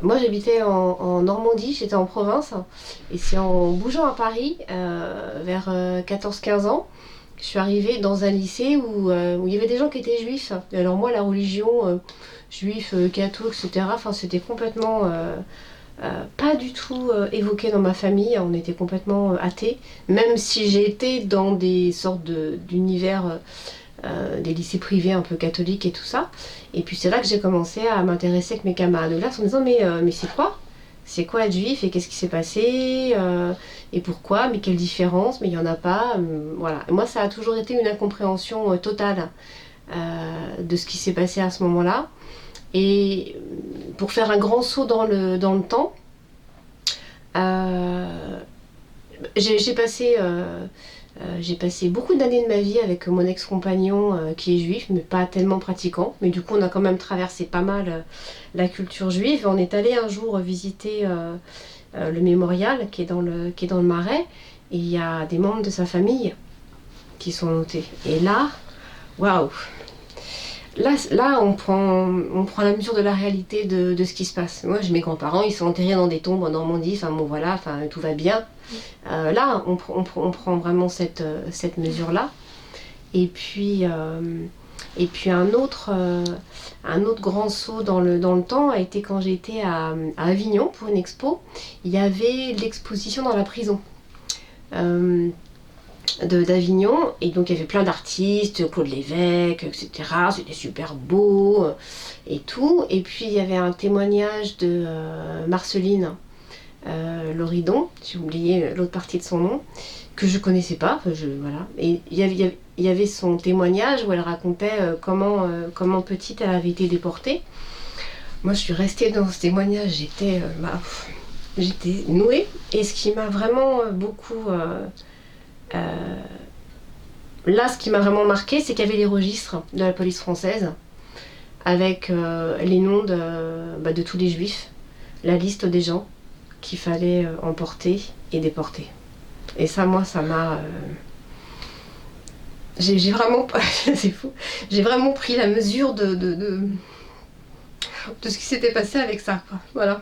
Moi j'habitais en Normandie, j'étais en province, et c'est en bougeant à Paris, vers 14-15 ans, que je suis arrivée dans un lycée où il y avait des gens qui étaient juifs. Et alors moi la religion juif, catho, etc., enfin, c'était complètement pas du tout évoqué dans ma famille, on était complètement athées, même si j'ai été dans des sortes d'univers des lycées privés un peu catholiques et tout ça. Et puis c'est là que j'ai commencé à m'intéresser avec mes camarades de classe en me disant mais c'est quoi? C'est quoi être juif et qu'est-ce qui s'est passé et pourquoi? Mais quelle différence? Mais il n'y en a pas. Voilà. Et moi ça a toujours été une incompréhension totale de ce qui s'est passé à ce moment-là. Et pour faire un grand saut dans le temps, euh, j'ai passé j'ai passé beaucoup d'années de ma vie avec mon ex-compagnon qui est juif, mais pas tellement pratiquant. Mais du coup, on a quand même traversé pas mal la culture juive. On est allé un jour visiter le mémorial qui est dans le Marais. Et il y a des membres de sa famille qui sont notés. Et là, waouh! Là on prend la mesure de la réalité de ce qui se passe. Moi, j'ai mes grands-parents, ils sont enterrés dans des tombes en Normandie. Enfin bon, voilà, enfin, tout va bien. Là, on prend vraiment cette mesure-là. Et puis, euh, et puis un autre grand saut dans le temps a été quand j'étais à Avignon pour une expo. Il y avait l'exposition dans la prison d'Avignon. Et donc, il y avait plein d'artistes, Claude Lévesque, etc. C'était super beau et tout. Et puis, il y avait un témoignage de Marceline Loridon, j'ai oublié l'autre partie de son nom, que je connaissais pas, enfin, voilà. Et il y avait son témoignage où elle racontait comment petite elle avait été déportée. Moi je suis restée dans ce témoignage, j'étais nouée. Et ce qui m'a vraiment beaucoup... euh, là, ce qui m'a vraiment marqué, c'est qu'il y avait les registres de la police française avec les noms de tous les juifs, la liste des gens qu'il fallait emporter et déporter. Et ça, moi, ça m'a... j'ai vraiment... c'est fou. J'ai vraiment pris la mesure de ce qui s'était passé avec ça, quoi. Voilà.